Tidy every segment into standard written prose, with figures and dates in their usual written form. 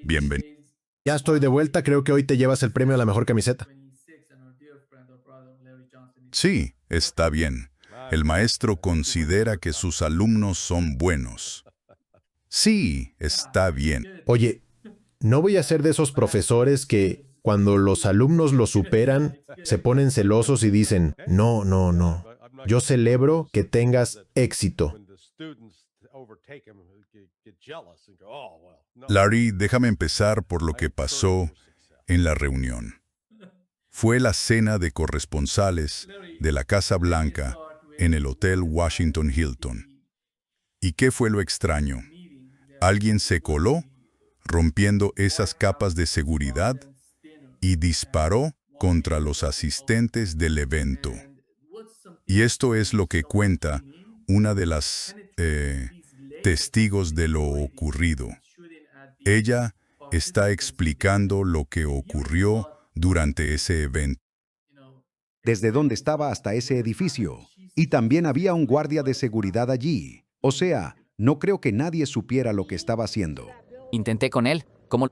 Bienvenido. Ya estoy de vuelta, creo que hoy te llevas el premio a la mejor camiseta. Sí, está bien. El maestro considera que sus alumnos son buenos. Sí, está bien. Oye, no voy a ser de esos profesores que, cuando los alumnos lo superan, se ponen celosos y dicen, no, no, no. Yo celebro que tengas éxito. Larry, déjame empezar por lo que pasó en la reunión. Fue la cena de corresponsales de la Casa Blanca en el Hotel Washington Hilton. ¿Y qué fue lo extraño? Alguien se coló, rompiendo esas capas de seguridad, y disparó contra los asistentes del evento. Y esto es lo que cuenta una de las testigos de lo ocurrido. Ella está explicando lo que ocurrió durante ese evento. Desde donde estaba hasta ese edificio. Y también había un guardia de seguridad allí. O sea, no creo que nadie supiera lo que estaba haciendo. Intenté con él. ¿Cómo?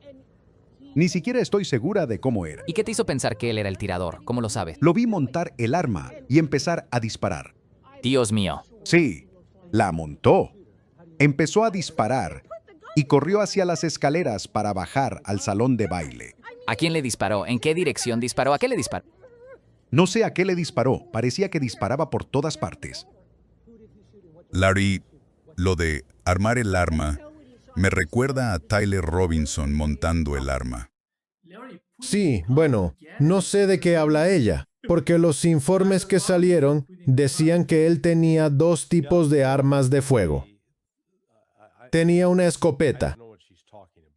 Ni siquiera estoy segura de cómo era. ¿Y qué te hizo pensar que él era el tirador? ¿Cómo lo sabes? Lo vi montar el arma y empezar a disparar. Dios mío. Sí, la montó. Empezó a disparar y corrió hacia las escaleras para bajar al salón de baile. ¿A quién le disparó? ¿En qué dirección disparó? ¿A qué le disparó? No sé a qué le disparó. Parecía que disparaba por todas partes. Larry, lo de armar el arma me recuerda a Tyler Robinson montando el arma. Sí, bueno, no sé de qué habla ella, porque los informes que salieron decían que él tenía dos tipos de armas de fuego. Tenía una escopeta,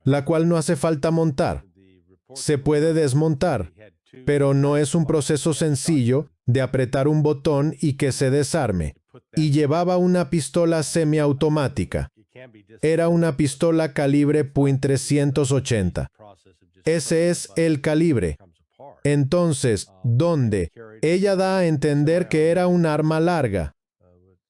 la cual no hace falta montar. Se puede desmontar, pero no es un proceso sencillo de apretar un botón y que se desarme. Y llevaba una pistola semiautomática. Era una pistola calibre .380. Ese es el calibre. Entonces, ¿dónde? Ella da a entender que era un arma larga.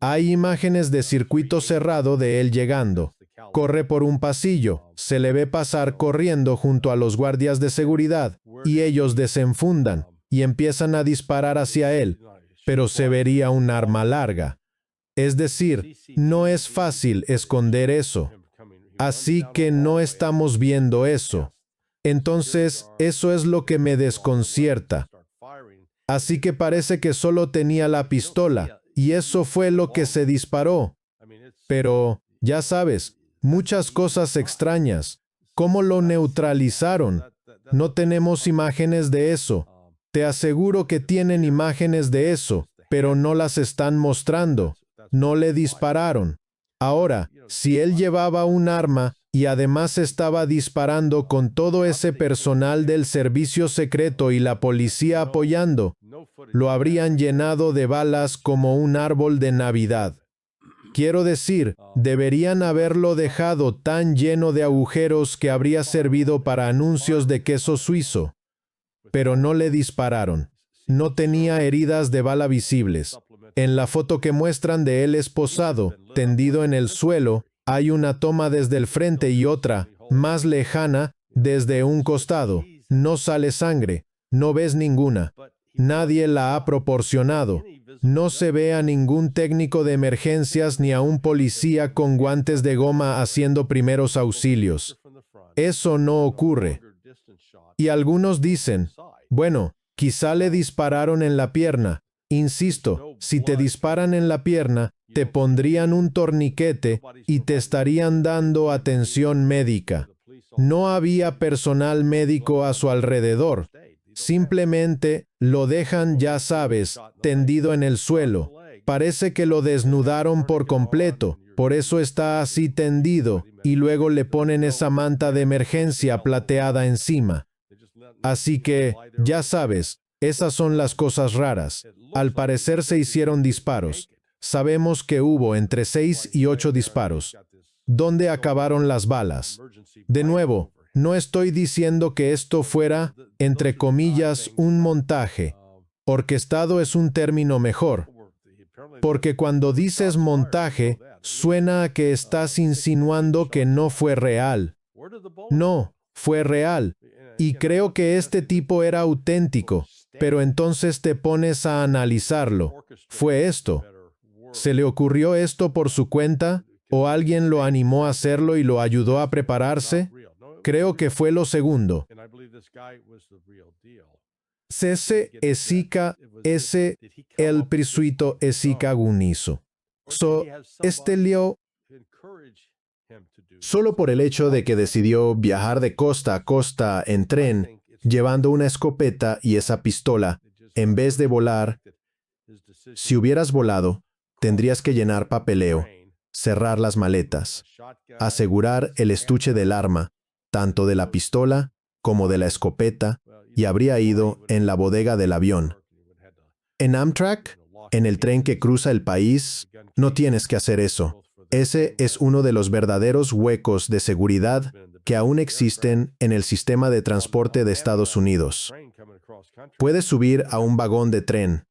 Hay imágenes de circuito cerrado de él llegando. Corre por un pasillo, se le ve pasar corriendo junto a los guardias de seguridad, y ellos desenfundan y empiezan a disparar hacia él, pero se vería un arma larga. Es decir, no es fácil esconder eso. Así que no estamos viendo eso. Entonces, eso es lo que me desconcierta. Así que parece que solo tenía la pistola, y eso fue lo que se disparó. Pero, ya sabes, muchas cosas extrañas. ¿Cómo lo neutralizaron? No tenemos imágenes de eso. Te aseguro que tienen imágenes de eso, pero no las están mostrando. No le dispararon. Ahora, si él llevaba un arma y además estaba disparando con todo ese personal del servicio secreto y la policía apoyando, lo habrían llenado de balas como un árbol de Navidad. Quiero decir, deberían haberlo dejado tan lleno de agujeros que habría servido para anuncios de queso suizo. Pero no le dispararon. No tenía heridas de bala visibles. En la foto que muestran de él esposado, tendido en el suelo, hay una toma desde el frente y otra, más lejana, desde un costado. No sale sangre. No ves ninguna. Nadie la ha proporcionado. No se ve a ningún técnico de emergencias ni a un policía con guantes de goma haciendo primeros auxilios. Eso no ocurre. Y algunos dicen, bueno, quizá le dispararon en la pierna. Insisto, si te disparan en la pierna, te pondrían un torniquete y te estarían dando atención médica. No había personal médico a su alrededor. Simplemente lo dejan, ya sabes, tendido en el suelo. Parece que lo desnudaron por completo, por eso está así tendido, y luego le ponen esa manta de emergencia plateada encima. Así que, ya sabes, esas son las cosas raras. Al parecer se hicieron disparos. Sabemos que hubo entre 6 y 8 disparos. ¿Dónde acabaron las balas? De nuevo, no estoy diciendo que esto fuera, entre comillas, un montaje. Orquestado es un término mejor. Porque cuando dices montaje, suena a que estás insinuando que no fue real. No, fue real. Y creo que este tipo era auténtico. Pero entonces te pones a analizarlo. ¿Fue esto? ¿Se le ocurrió esto por su cuenta? ¿O alguien lo animó a hacerlo y lo ayudó a prepararse? Creo que fue lo segundo. Sese esika ese el prisuito esika guniso. Solo por el hecho de que decidió viajar de costa a costa en tren, llevando una escopeta y esa pistola, en vez de volar, si hubieras volado, tendrías que llenar papeleo, cerrar las maletas, asegurar el estuche del arma, tanto de la pistola como de la escopeta, y habría ido en la bodega del avión. En Amtrak, en el tren que cruza el país, no tienes que hacer eso. Ese es uno de los verdaderos huecos de seguridad que aún existen en el sistema de transporte de Estados Unidos. Puedes subir a un vagón de tren.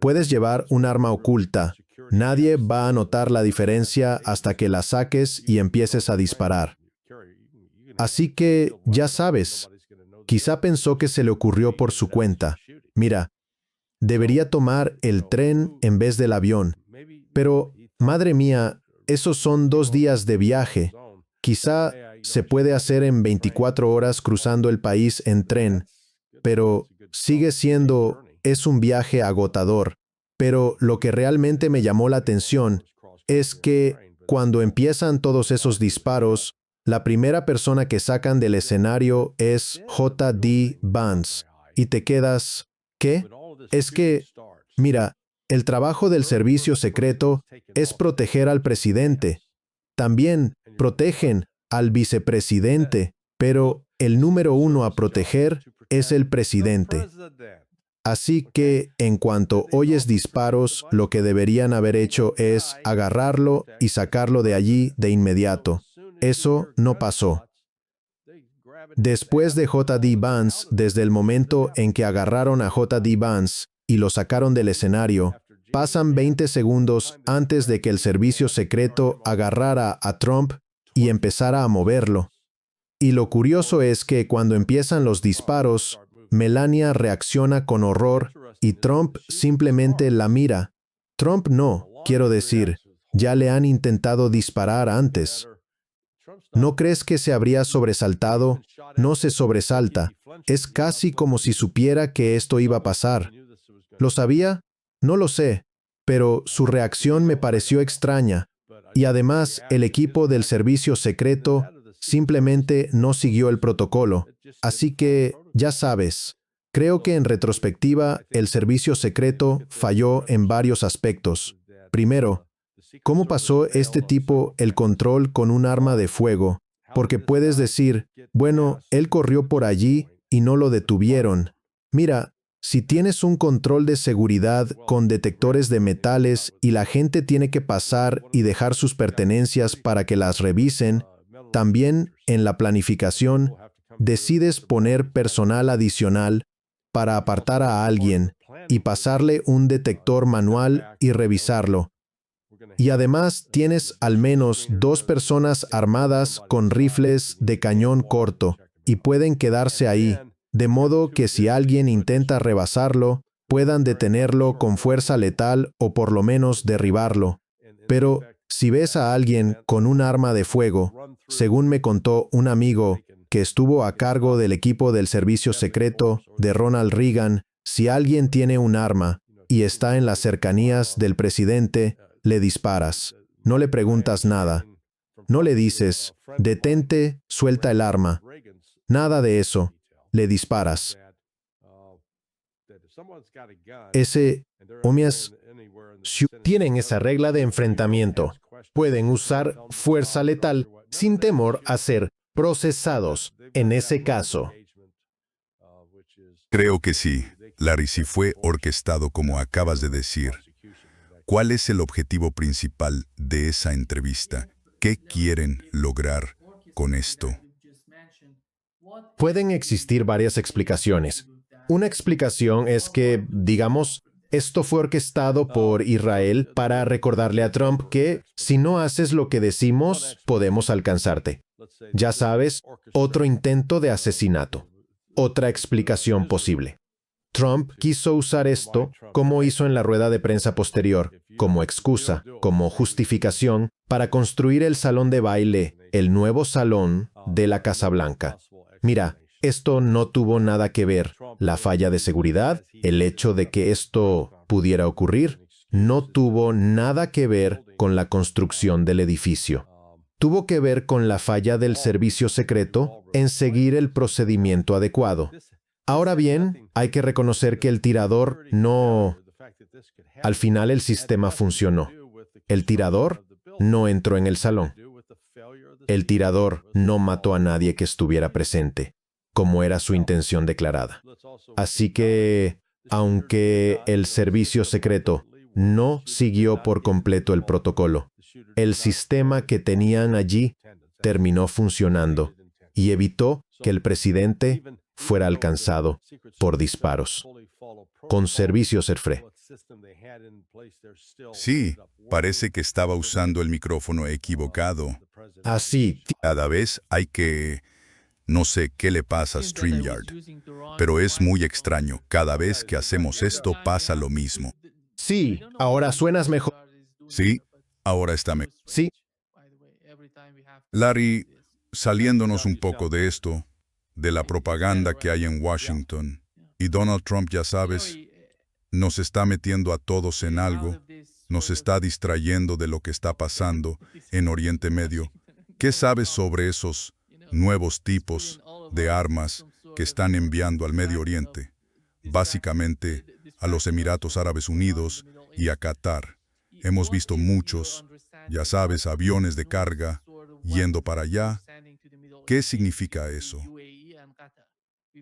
Puedes llevar un arma oculta. Nadie va a notar la diferencia hasta que la saques y empieces a disparar. Así que, ya sabes, quizá pensó que se le ocurrió por su cuenta. Mira, debería tomar el tren en vez del avión. Pero, madre mía, esos son 2 días de viaje. Quizá se puede hacer en 24 horas cruzando el país en tren, pero es un viaje agotador. Pero lo que realmente me llamó la atención es que cuando empiezan todos esos disparos, la primera persona que sacan del escenario es J.D. Vance. Y te quedas, ¿qué? Es que, mira, el trabajo del servicio secreto es proteger al presidente. También protegen al vicepresidente, pero el número 1 a proteger es el presidente. Así que, en cuanto oyes disparos, lo que deberían haber hecho es agarrarlo y sacarlo de allí de inmediato. Eso no pasó. Después de J.D. Vance, desde el momento en que agarraron a J.D. Vance y lo sacaron del escenario, pasan 20 segundos antes de que el servicio secreto agarrara a Trump y empezara a moverlo. Y lo curioso es que cuando empiezan los disparos, Melania reacciona con horror y Trump simplemente la mira. Trump no, quiero decir, ya le han intentado disparar antes. ¿No crees que se habría sobresaltado? No se sobresalta. Es casi como si supiera que esto iba a pasar. ¿Lo sabía? No lo sé, pero su reacción me pareció extraña. Y además, el equipo del servicio secreto simplemente no siguió el protocolo. Así que, ya sabes, creo que en retrospectiva, el servicio secreto falló en varios aspectos. Primero, ¿cómo pasó este tipo el control con un arma de fuego? Porque puedes decir, bueno, él corrió por allí y no lo detuvieron. Mira, si tienes un control de seguridad con detectores de metales y la gente tiene que pasar y dejar sus pertenencias para que las revisen, también en la planificación decides poner personal adicional para apartar a alguien y pasarle un detector manual y revisarlo. Y además tienes al menos 2 personas armadas con rifles de cañón corto y pueden quedarse ahí, de modo que si alguien intenta rebasarlo, puedan detenerlo con fuerza letal o por lo menos derribarlo. Pero si ves a alguien con un arma de fuego, según me contó un amigo que estuvo a cargo del equipo del servicio secreto de Ronald Reagan, si alguien tiene un arma y está en las cercanías del presidente, le disparas. No le preguntas nada. No le dices, detente, suelta el arma. Nada de eso. Le disparas. Tienen esa regla de enfrentamiento. Pueden usar fuerza letal sin temor a ser procesados en ese caso. Creo que sí, Larry, si fue orquestado como acabas de decir. ¿Cuál es el objetivo principal de esa entrevista? ¿Qué quieren lograr con esto? Pueden existir varias explicaciones. Una explicación es que, digamos, esto fue orquestado por Israel para recordarle a Trump que, si no haces lo que decimos, podemos alcanzarte. Ya sabes, otro intento de asesinato. Otra explicación posible. Trump quiso usar esto, como hizo en la rueda de prensa posterior, como excusa, como justificación, para construir el salón de baile, el nuevo salón de la Casa Blanca. Mira, esto no tuvo nada que ver. La falla de seguridad, el hecho de que esto pudiera ocurrir, no tuvo nada que ver con la construcción del edificio. Tuvo que ver con la falla del servicio secreto en seguir el procedimiento adecuado. Ahora bien, hay que reconocer que el tirador no... Al final el sistema funcionó. El tirador no entró en el salón. El tirador no mató a nadie que estuviera presente, como era su intención declarada. Así que, aunque el servicio secreto no siguió por completo el protocolo, el sistema que tenían allí terminó funcionando y evitó que el presidente fuera alcanzado por disparos. Con servicio Serfré. Sí, parece que estaba usando el micrófono equivocado. Así, Cada vez hay que... No sé qué le pasa a StreamYard, pero es muy extraño. Cada vez que hacemos esto pasa lo mismo. sí, ahora suenas mejor. Sí, ahora está mejor. Sí, Larry, saliéndonos un poco de esto, de la propaganda que hay en Washington, y Donald Trump, ya sabes, nos está metiendo a todos en algo, nos está distrayendo de lo que está pasando en Oriente Medio. ¿Qué sabes sobre esos nuevos tipos de armas que están enviando al Medio Oriente? Básicamente, a los Emiratos Árabes Unidos y a Qatar. Hemos visto muchos, ya sabes, aviones de carga yendo para allá. ¿Qué significa eso?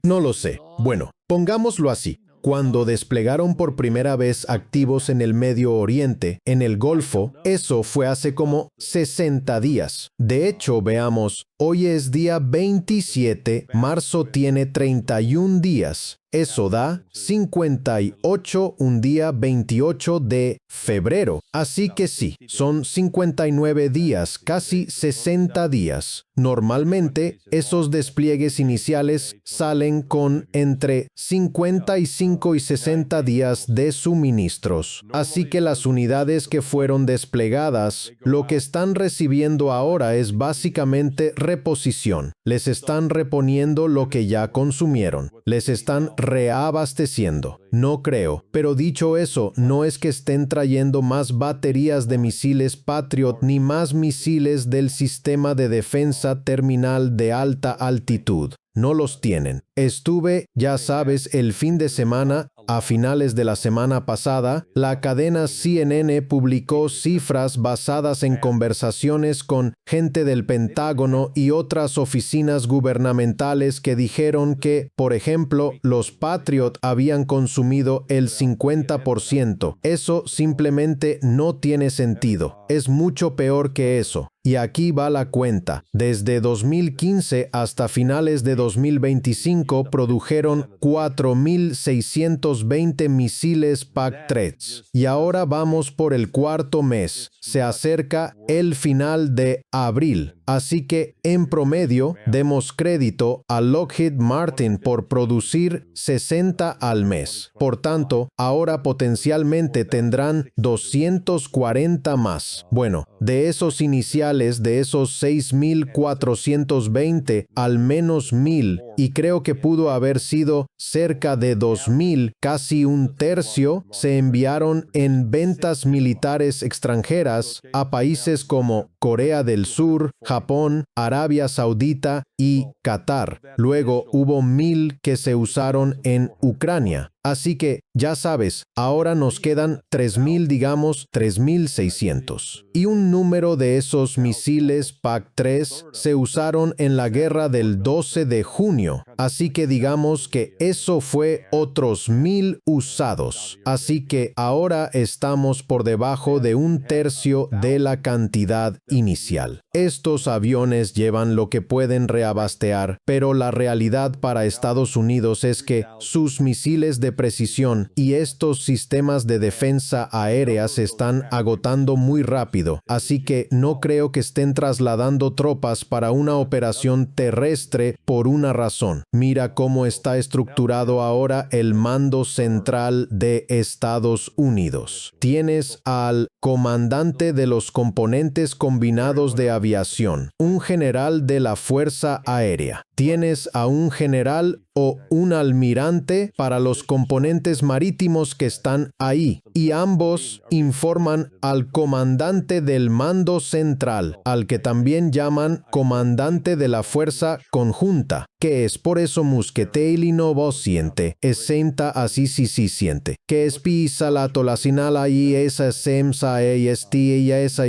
no lo sé. Bueno, pongámoslo así. Cuando desplegaron por primera vez activos en el Medio Oriente, en el Golfo, eso fue hace como 60 días. De hecho, veamos, hoy es día 27, marzo tiene 31 días. Eso da 58, un día 28 de febrero. Así que sí, son 59 días, casi 60 días. Normalmente, esos despliegues iniciales salen con entre 55 y 60 días de suministros. Así que las unidades que fueron desplegadas, lo que están recibiendo ahora es básicamente reposición. Les están reponiendo lo que ya consumieron. Les están reabasteciendo. No creo. Pero dicho eso, no es que estén trayendo más baterías de misiles Patriot ni más misiles del sistema de defensa terminal de alta altitud. No los tienen. Estuve, ya sabes, el fin de semana, a finales de la semana pasada, la cadena CNN publicó cifras basadas en conversaciones con gente del Pentágono y otras oficinas gubernamentales que dijeron que, por ejemplo, los Patriot habían consumido el 50%. Eso simplemente no tiene sentido. Es mucho peor que eso. Y aquí va la cuenta. Desde 2015 hasta finales de 2025 produjeron 4.620 misiles PAC-3. Y ahora vamos por el cuarto mes. Se acerca el final de abril. Así que, en promedio, demos crédito a Lockheed Martin por producir 60 al mes. Por tanto, ahora potencialmente tendrán 240 más. Bueno, de esos iniciales, de esos 6.420, al menos 1.000, y creo que pudo haber sido cerca de 2.000, casi un tercio, se enviaron en ventas militares extranjeras a países como Corea del Sur, Japón, Arabia Saudita y Qatar. Luego hubo 1.000 que se usaron en Ucrania. Así que, ya sabes, ahora nos quedan 3.000, digamos, 3.600. Y un número de esos misiles PAC-3 se usaron en la guerra del 12 de junio. Así que digamos que eso fue otros 1.000 usados. Así que ahora estamos por debajo de un tercio de la cantidad inicial. estos aviones llevan lo que pueden reabastear, pero la realidad para Estados Unidos es que sus misiles de precisión y estos sistemas de defensa aérea se están agotando muy rápido, así que no creo que estén trasladando tropas para una operación terrestre por una razón. Mira cómo está estructurado ahora el mando central de Estados Unidos. Tienes al comandante de los componentes combinados de aviación, un general de la Fuerza Aérea. Tienes a un general o un almirante para los componentes marítimos que están ahí, y ambos informan al comandante del mando central, al que también llaman comandante de la fuerza conjunta, que es por eso musqueteili no vos siente, es senta así sí siente, que es pisa la tolasinala y esa semsa y esa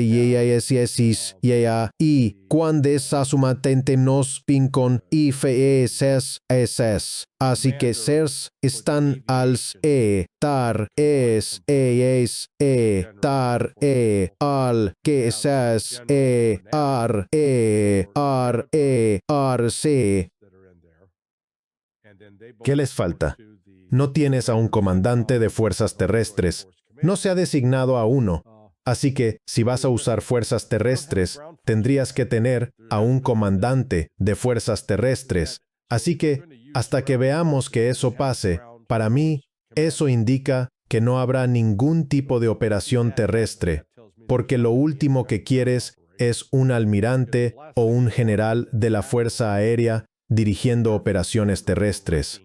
y cuando esa sumatente nos pincon y fe es. Así que sers están als tar es tar al que esas ar se. ¿Qué les falta? No tienes a un comandante de fuerzas terrestres. No se ha designado a uno. Así que, si vas a usar fuerzas terrestres, tendrías que tener a un comandante de fuerzas terrestres. Así que, hasta que veamos que eso pase, para mí, eso indica que no habrá ningún tipo de operación terrestre, porque lo último que quieres es un almirante o un general de la Fuerza Aérea dirigiendo operaciones terrestres.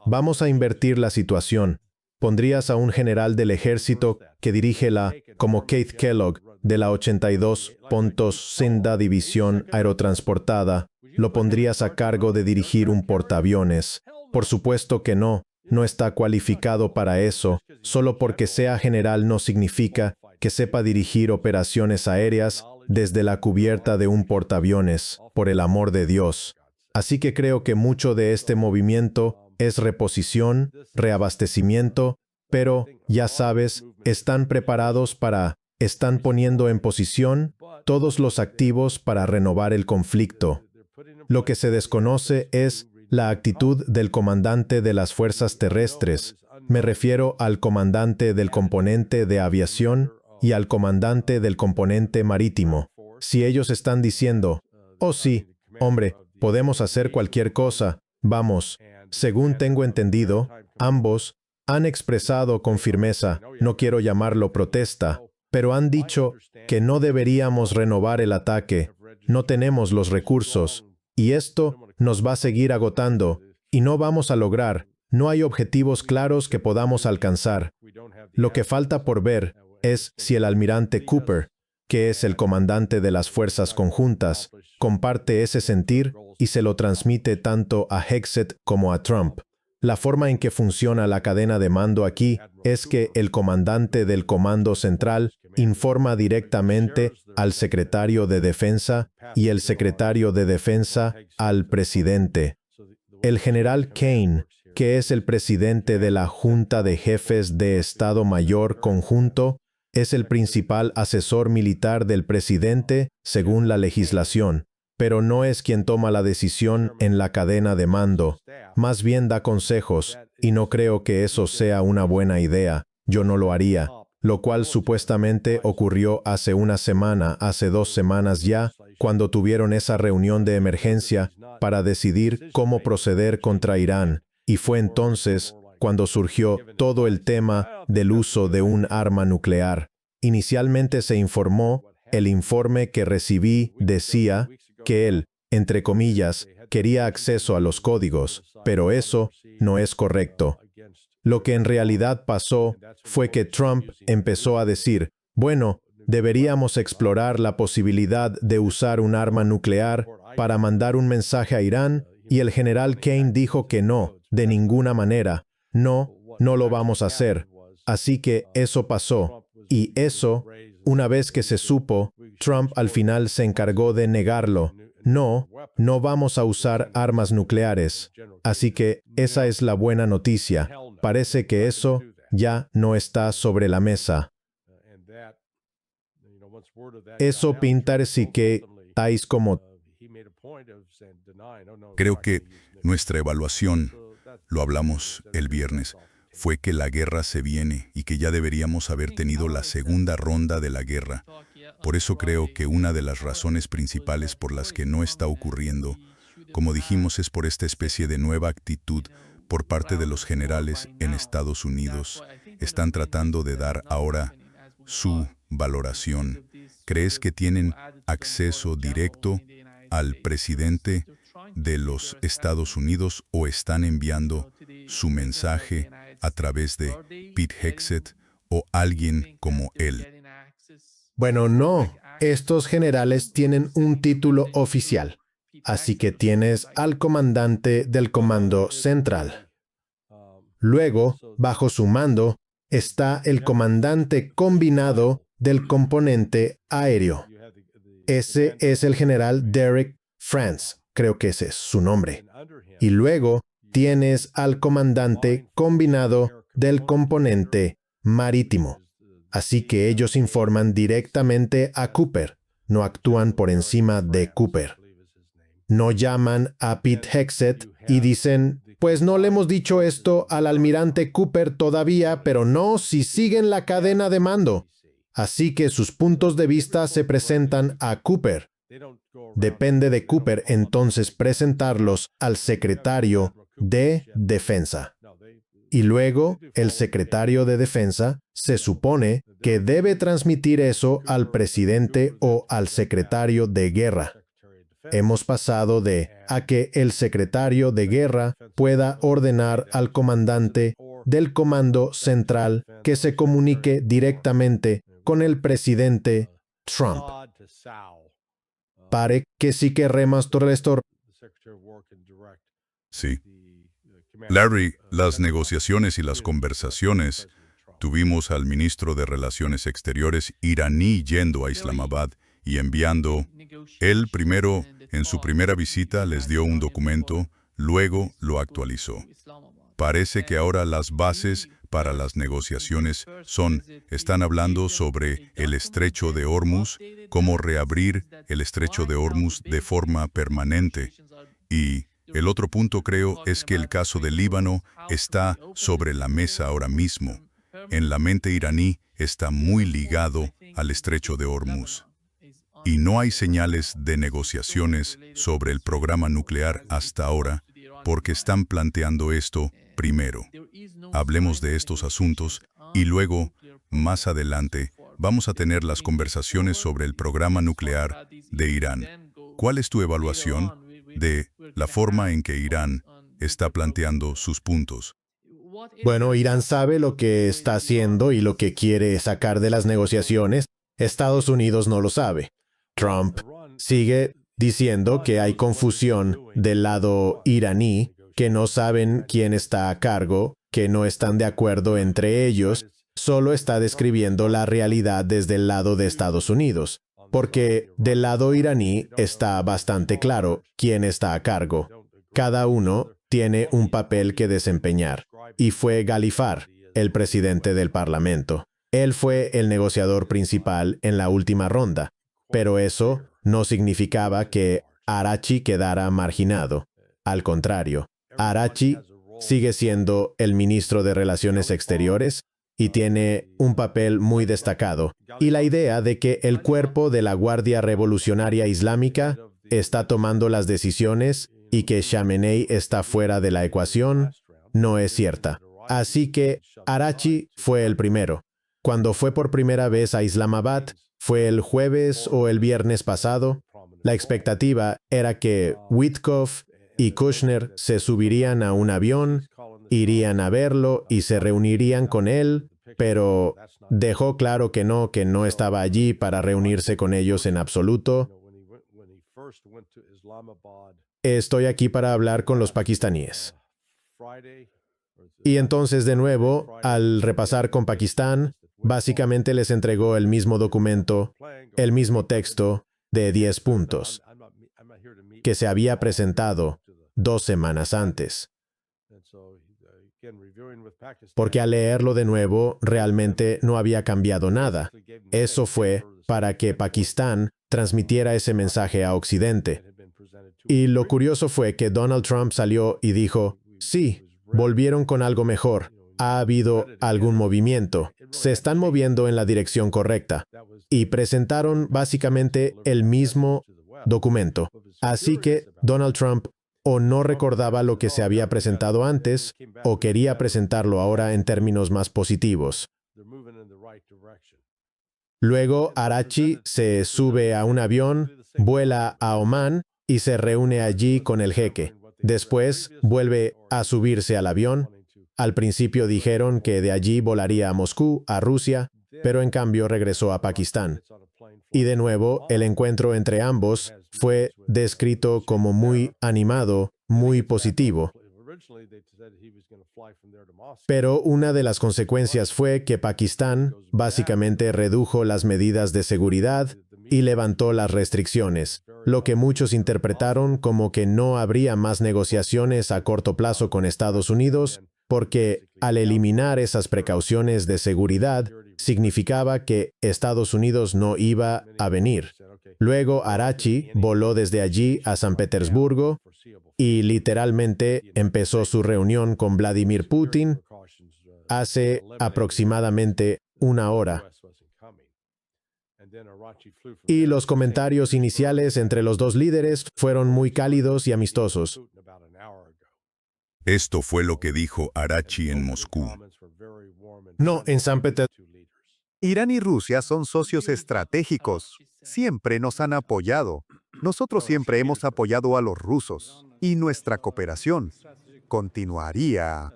Vamos a invertir la situación. Pondrías a un general del ejército que dirige como Keith Kellogg, de la 82 Senda División Aerotransportada, lo pondrías a cargo de dirigir un portaaviones. Por supuesto que no está cualificado para eso. Solo porque sea general no significa que sepa dirigir operaciones aéreas desde la cubierta de un portaaviones, por el amor de Dios. Así que creo que mucho de este movimiento es reposición, reabastecimiento, pero, ya sabes, están poniendo en posición todos los activos para renovar el conflicto. Lo que se desconoce es la actitud del comandante de las fuerzas terrestres. Me refiero al comandante del componente de aviación y al comandante del componente marítimo. Si ellos están diciendo, oh sí, hombre, podemos hacer cualquier cosa, vamos. Según tengo entendido, ambos han expresado con firmeza, no quiero llamarlo protesta, pero han dicho que no deberíamos renovar el ataque, no tenemos los recursos, y esto nos va a seguir agotando, y no vamos a lograr, no hay objetivos claros que podamos alcanzar. Lo que falta por ver es si el almirante Cooper, que es el comandante de las fuerzas conjuntas, comparte ese sentir y se lo transmite tanto a Hegseth como a Trump. La forma en que funciona la cadena de mando aquí es que el comandante del Comando Central informa directamente al secretario de Defensa y el secretario de Defensa al presidente. El general Kane, que es el presidente de la Junta de Jefes de Estado Mayor Conjunto, es el principal asesor militar del presidente según la legislación, pero no es quien toma la decisión en la cadena de mando. Más bien da consejos, y no creo que eso sea una buena idea. Yo no lo haría, lo cual supuestamente ocurrió hace una semana, hace 2 semanas ya, cuando tuvieron esa reunión de emergencia para decidir cómo proceder contra Irán, y fue entonces cuando surgió todo el tema del uso de un arma nuclear. Inicialmente se informó, el informe que recibí decía que él, entre comillas, quería acceso a los códigos, pero eso no es correcto. Lo que en realidad pasó fue que Trump empezó a decir, bueno, deberíamos explorar la posibilidad de usar un arma nuclear para mandar un mensaje a Irán, y el general Kane dijo que no, de ninguna manera, no lo vamos a hacer. Así que eso pasó, y eso, una vez que se supo, Trump al final se encargó de negarlo. No vamos a usar armas nucleares. Así que esa es la buena noticia. Parece que eso ya no está sobre la mesa. Eso pinta sí que tais como... Creo que nuestra evaluación, lo hablamos el viernes, fue que la guerra se viene y que ya deberíamos haber tenido la segunda ronda de la guerra. Por eso creo que una de las razones principales por las que no está ocurriendo, como dijimos, es por esta especie de nueva actitud por parte de los generales en Estados Unidos. Están tratando de dar ahora su valoración. ¿Crees que tienen acceso directo al presidente de los Estados Unidos o están enviando su mensaje a través de Pete Hegseth o alguien como él? Bueno, no. Estos generales tienen un título oficial. Así que tienes al comandante del Comando Central. Luego, bajo su mando, está el comandante combinado del componente aéreo. Ese es el general Derek France, creo que ese es su nombre. Y luego tienes al comandante combinado del componente marítimo. Así que ellos informan directamente a Cooper, no actúan por encima de Cooper. No llaman a Pete Hegseth y dicen, pues no le hemos dicho esto al almirante Cooper todavía, pero no si siguen la cadena de mando. Así que sus puntos de vista se presentan a Cooper. Depende de Cooper entonces presentarlos al secretario de Defensa. Y luego, el secretario de Defensa se supone que debe transmitir eso al presidente o al secretario de Guerra. Hemos pasado de a que el secretario de Guerra pueda ordenar al comandante del Comando Central que se comunique directamente con el presidente Trump. Pare que sí que remastor. Sí. Larry, las negociaciones y las conversaciones, tuvimos al ministro de Relaciones Exteriores iraní yendo a Islamabad y enviando. Él primero, en su primera visita, les dio un documento, luego lo actualizó. Parece que ahora las bases para las negociaciones están hablando sobre el estrecho de Hormuz, cómo reabrir el estrecho de Hormuz de forma permanente. Y el otro punto, creo, es que el caso del Líbano está sobre la mesa ahora mismo. En la mente iraní está muy ligado al estrecho de Hormuz. Y no hay señales de negociaciones sobre el programa nuclear hasta ahora, porque están planteando esto primero. Hablemos de estos asuntos y luego, más adelante, vamos a tener las conversaciones sobre el programa nuclear de Irán. ¿Cuál es tu evaluación de la forma en que Irán está planteando sus puntos? Bueno, Irán sabe lo que está haciendo y lo que quiere sacar de las negociaciones. Estados Unidos no lo sabe. Trump sigue diciendo que hay confusión del lado iraní, que no saben quién está a cargo, que no están de acuerdo entre ellos, solo está describiendo la realidad desde el lado de Estados Unidos, porque del lado iraní está bastante claro quién está a cargo. Cada uno tiene un papel que desempeñar, y fue Ghalifar, el presidente del Parlamento. Él fue el negociador principal en la última ronda, pero eso no significaba que Arachi quedara marginado. Al contrario, Arachi sigue siendo el ministro de Relaciones Exteriores y tiene un papel muy destacado. Y la idea de que el cuerpo de la Guardia Revolucionaria Islámica está tomando las decisiones y que Khamenei está fuera de la ecuación no es cierta. Así que Arachi fue el primero. Cuando fue por primera vez a Islamabad, fue el jueves o el viernes pasado, la expectativa era que Witkoff y Kushner se subirían a un avión, irían a verlo y se reunirían con él, pero dejó claro que no estaba allí para reunirse con ellos en absoluto. Estoy aquí para hablar con los pakistaníes. Y entonces, de nuevo, al repasar con Pakistán, básicamente les entregó el mismo documento, el mismo texto de 10 puntos, que se había presentado 2 semanas antes. Porque al leerlo de nuevo, realmente no había cambiado nada. Eso fue para que Pakistán transmitiera ese mensaje a Occidente. Y lo curioso fue que Donald Trump salió y dijo, sí, volvieron con algo mejor. Ha habido algún movimiento. Se están moviendo en la dirección correcta. Y presentaron básicamente el mismo documento. Así que Donald Trump o no recordaba lo que se había presentado antes, o quería presentarlo ahora en términos más positivos. Luego, Arachi se sube a un avión, vuela a Omán y se reúne allí con el jeque. Después, vuelve a subirse al avión. Al principio dijeron que de allí volaría a Moscú, a Rusia, pero en cambio regresó a Pakistán. Y de nuevo, el encuentro entre ambos fue descrito como muy animado, muy positivo. Pero una de las consecuencias fue que Pakistán básicamente redujo las medidas de seguridad y levantó las restricciones, lo que muchos interpretaron como que no habría más negociaciones a corto plazo con Estados Unidos, porque al eliminar esas precauciones de seguridad, significaba que Estados Unidos no iba a venir. Luego Arachi voló desde allí a San Petersburgo y literalmente empezó su reunión con Vladimir Putin hace aproximadamente una hora. Y los comentarios iniciales entre los dos líderes fueron muy cálidos y amistosos. Esto fue lo que dijo Arachi en Moscú. No, en San Petersburgo. Irán y Rusia son socios estratégicos. Siempre nos han apoyado. Nosotros siempre hemos apoyado a los rusos. Y nuestra cooperación continuaría.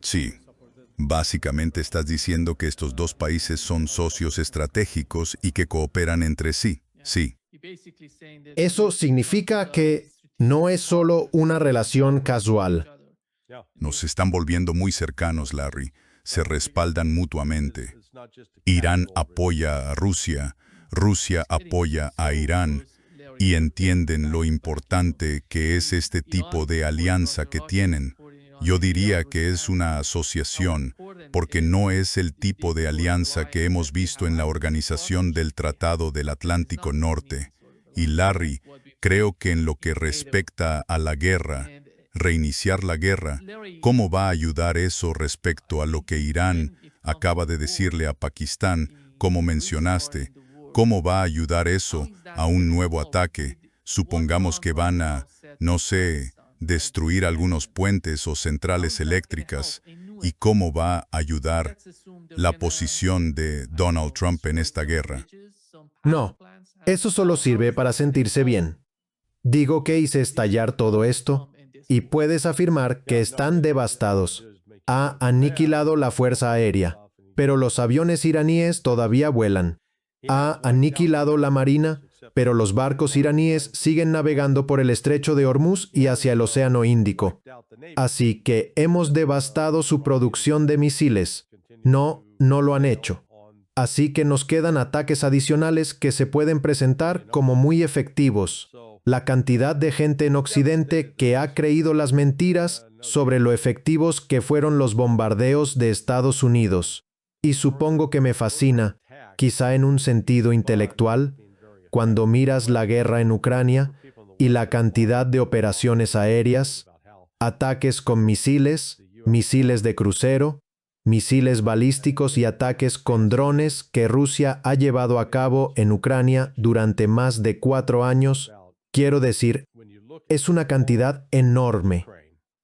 Sí. Básicamente estás diciendo que estos dos países son socios estratégicos y que cooperan entre sí. Sí. Eso significa que no es solo una relación casual. Nos están volviendo muy cercanos, Larry. Se respaldan mutuamente. Irán apoya a Rusia, Rusia apoya a Irán, y entienden lo importante que es este tipo de alianza que tienen. Yo diría que es una asociación, porque no es el tipo de alianza que hemos visto en la Organización del Tratado del Atlántico Norte. Y Larry, creo que en lo que respecta a la guerra, reiniciar la guerra, ¿cómo va a ayudar eso respecto a lo que Irán acaba de decirle a Pakistán, como mencionaste? ¿Cómo va a ayudar eso a un nuevo ataque? Supongamos que van a, no sé, destruir algunos puentes o centrales eléctricas. ¿Y cómo va a ayudar la posición de Donald Trump en esta guerra? No, eso solo sirve para sentirse bien. Digo que hice estallar todo esto, y puedes afirmar que están devastados. Ha aniquilado la fuerza aérea, pero los aviones iraníes todavía vuelan. Ha aniquilado la marina, pero los barcos iraníes siguen navegando por el estrecho de Hormuz y hacia el Océano Índico. Así que hemos devastado su producción de misiles. No lo han hecho. Así que nos quedan ataques adicionales que se pueden presentar como muy efectivos. La cantidad de gente en Occidente que ha creído las mentiras sobre lo efectivos que fueron los bombardeos de Estados Unidos. Y supongo que me fascina, quizá en un sentido intelectual, cuando miras la guerra en Ucrania y la cantidad de operaciones aéreas, ataques con misiles, misiles de crucero, misiles balísticos y ataques con drones que Rusia ha llevado a cabo en Ucrania durante más de 4 años, quiero decir, es una cantidad enorme.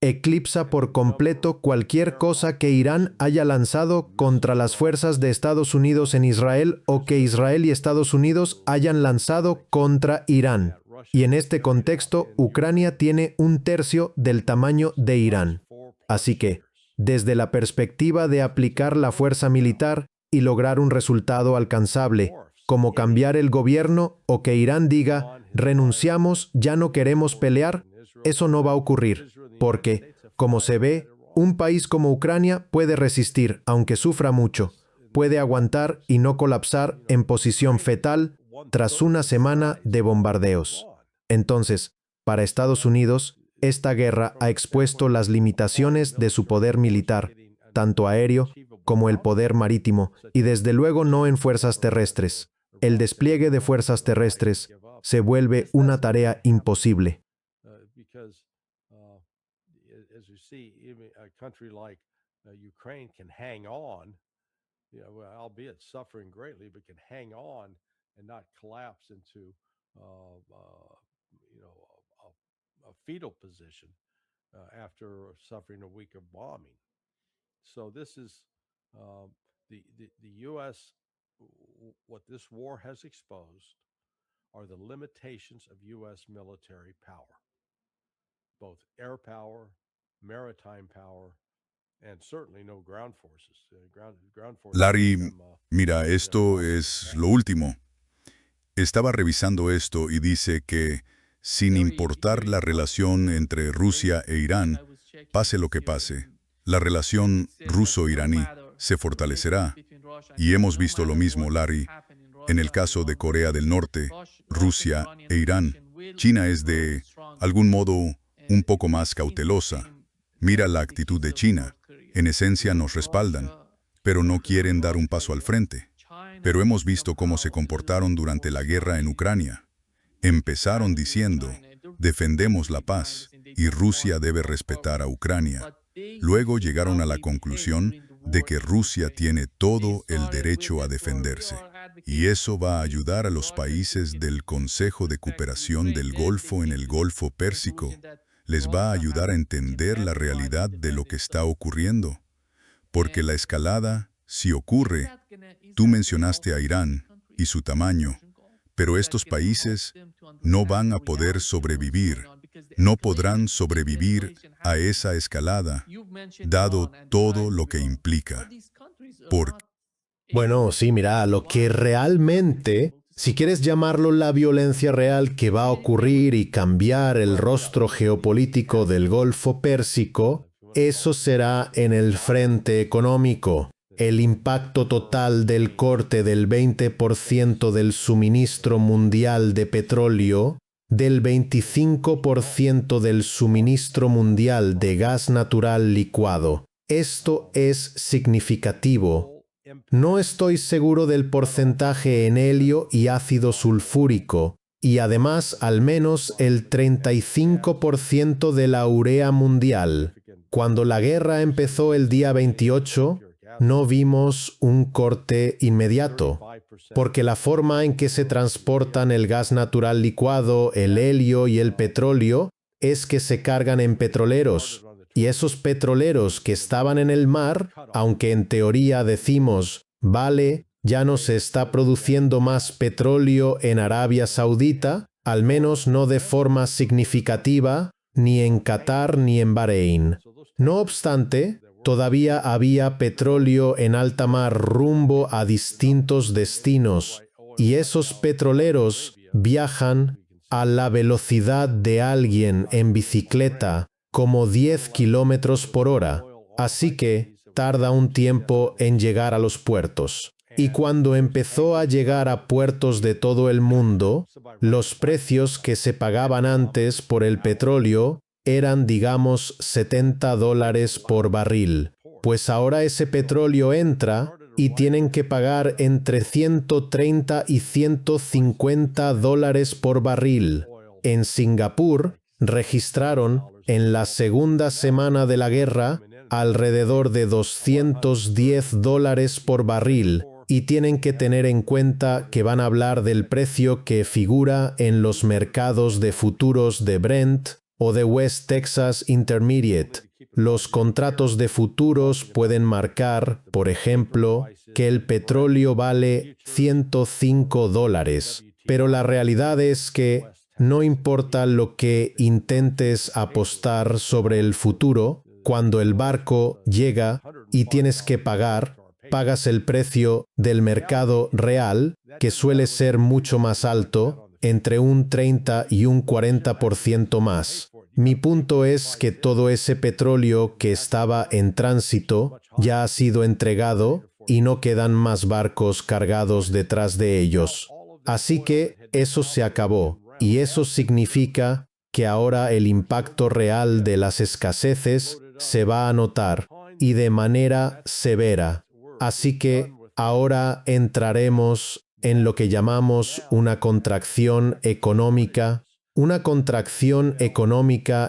Eclipsa por completo cualquier cosa que Irán haya lanzado contra las fuerzas de Estados Unidos en Israel o que Israel y Estados Unidos hayan lanzado contra Irán. Y en este contexto, Ucrania tiene 1/3 del tamaño de Irán. Así que, desde la perspectiva de aplicar la fuerza militar y lograr un resultado alcanzable, como cambiar el gobierno o que Irán diga, renunciamos, ya no queremos pelear, eso no va a ocurrir, porque, como se ve, un país como Ucrania puede resistir, aunque sufra mucho, puede aguantar y no colapsar en posición fetal tras una semana de bombardeos. Entonces, para Estados Unidos, esta guerra ha expuesto las limitaciones de su poder militar, tanto aéreo como el poder marítimo, y desde luego no en fuerzas terrestres. El despliegue de fuerzas terrestres se vuelve una tarea imposible. So this is the U.S. What this war has exposed are the limitations of U.S. military power, both air power, maritime power, and certainly no ground forces. Ground forces. Larry, mira, esto es lo último. Estaba revisando esto y dice que, sin importar la relación entre Rusia e Irán, pase lo que pase, la relación ruso-iraní se fortalecerá. Y hemos visto lo mismo, Larry, en el caso de Corea del Norte, Rusia e Irán. China es de algún modo un poco más cautelosa. Mira la actitud de China. En esencia nos respaldan, pero no quieren dar un paso al frente. Pero hemos visto cómo se comportaron durante la guerra en Ucrania. Empezaron diciendo, defendemos la paz y Rusia debe respetar a Ucrania. Luego llegaron a la conclusión de que Rusia tiene todo el derecho a defenderse. Y eso va a ayudar a los países del Consejo de Cooperación del Golfo en el Golfo Pérsico. Les va a ayudar a entender la realidad de lo que está ocurriendo. Porque la escalada, si ocurre, tú mencionaste a Irán y su tamaño, pero estos países no van a poder sobrevivir, no podrán sobrevivir a esa escalada, dado todo lo que implica. Bueno, sí, mira, lo que realmente, si quieres llamarlo la violencia real que va a ocurrir y cambiar el rostro geopolítico del Golfo Pérsico, eso será en el frente económico. El impacto total del corte del 20% del suministro mundial de petróleo, del 25% del suministro mundial de gas natural licuado. Esto es significativo. No estoy seguro del porcentaje en helio y ácido sulfúrico, y además al menos el 35% de la urea mundial. Cuando la guerra empezó el día 28, no vimos un corte inmediato, porque la forma en que se transportan el gas natural licuado, el helio y el petróleo es que se cargan en petroleros, y esos petroleros que estaban en el mar, aunque en teoría decimos, vale, ya no se está produciendo más petróleo en Arabia Saudita, al menos no de forma significativa, ni en Qatar ni en Bahrein. No obstante, todavía había petróleo en alta mar rumbo a distintos destinos, y esos petroleros viajan a la velocidad de alguien en bicicleta, como 10 kilómetros por hora, así que tarda un tiempo en llegar a los puertos. Y cuando empezó a llegar a puertos de todo el mundo, los precios que se pagaban antes por el petróleo eran, digamos, $70 por barril. Pues ahora ese petróleo entra y tienen que pagar entre $130 y $150 por barril. En Singapur registraron en la segunda semana de la guerra alrededor de $210 por barril, y tienen que tener en cuenta que van a hablar del precio que figura en los mercados de futuros de Brent o de West Texas Intermediate. Los contratos de futuros pueden marcar, por ejemplo, que el petróleo vale $105, pero la realidad es que no importa lo que intentes apostar sobre el futuro, cuando el barco llega y tienes que pagar, pagas el precio del mercado real, que suele ser mucho más alto, entre un 30 y un 40% más. Mi punto es que todo ese petróleo que estaba en tránsito ya ha sido entregado y no quedan más barcos cargados detrás de ellos. Así que eso se acabó, y eso significa que ahora el impacto real de las escaseces se va a notar, y de manera severa. Así que ahora entraremos en lo que llamamos una contracción económica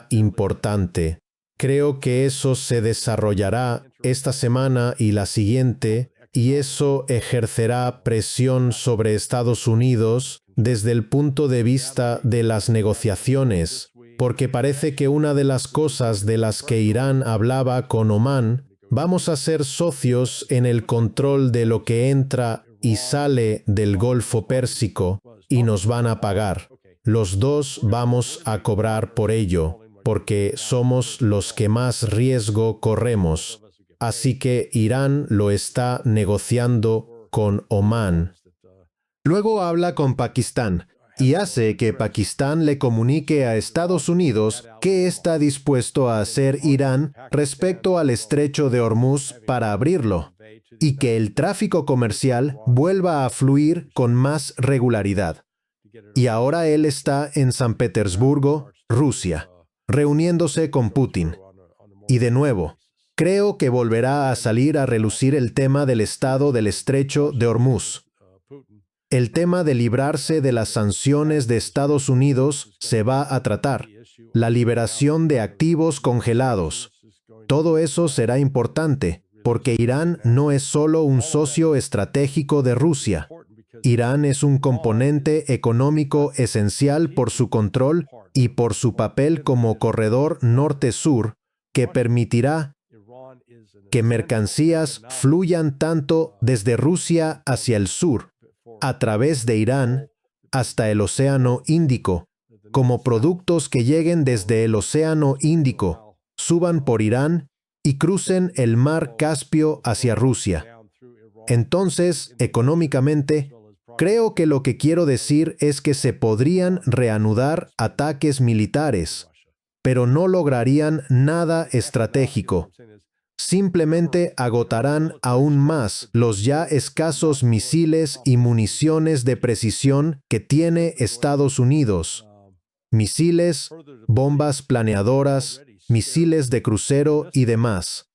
importante. Creo que eso se desarrollará esta semana y la siguiente, y eso ejercerá presión sobre Estados Unidos desde el punto de vista de las negociaciones, porque parece que una de las cosas de las que Irán hablaba con Omán, vamos a ser socios en el control de lo que entra y sale del Golfo Pérsico, y nos van a pagar. Los dos vamos a cobrar por ello, porque somos los que más riesgo corremos. Así que Irán lo está negociando con Omán. Luego habla con Pakistán y hace que Pakistán le comunique a Estados Unidos qué está dispuesto a hacer Irán respecto al estrecho de Hormuz para abrirlo, y que el tráfico comercial vuelva a fluir con más regularidad. Y ahora él está en San Petersburgo, Rusia, reuniéndose con Putin. Y de nuevo, creo que volverá a salir a relucir el tema del estado del estrecho de Hormuz. El tema de librarse de las sanciones de Estados Unidos se va a tratar. La liberación de activos congelados. Todo eso será importante, porque Irán no es solo un socio estratégico de Rusia. Irán es un componente económico esencial por su control y por su papel como corredor norte-sur que permitirá que mercancías fluyan tanto desde Rusia hacia el sur, a través de Irán, hasta el Océano Índico, como productos que lleguen desde el Océano Índico, suban por Irán y crucen el mar Caspio hacia Rusia. Entonces, económicamente, creo que lo que quiero decir es que se podrían reanudar ataques militares, pero no lograrían nada estratégico. Simplemente agotarán aún más los ya escasos misiles y municiones de precisión que tiene Estados Unidos. Misiles, bombas planeadoras, misiles de crucero y demás.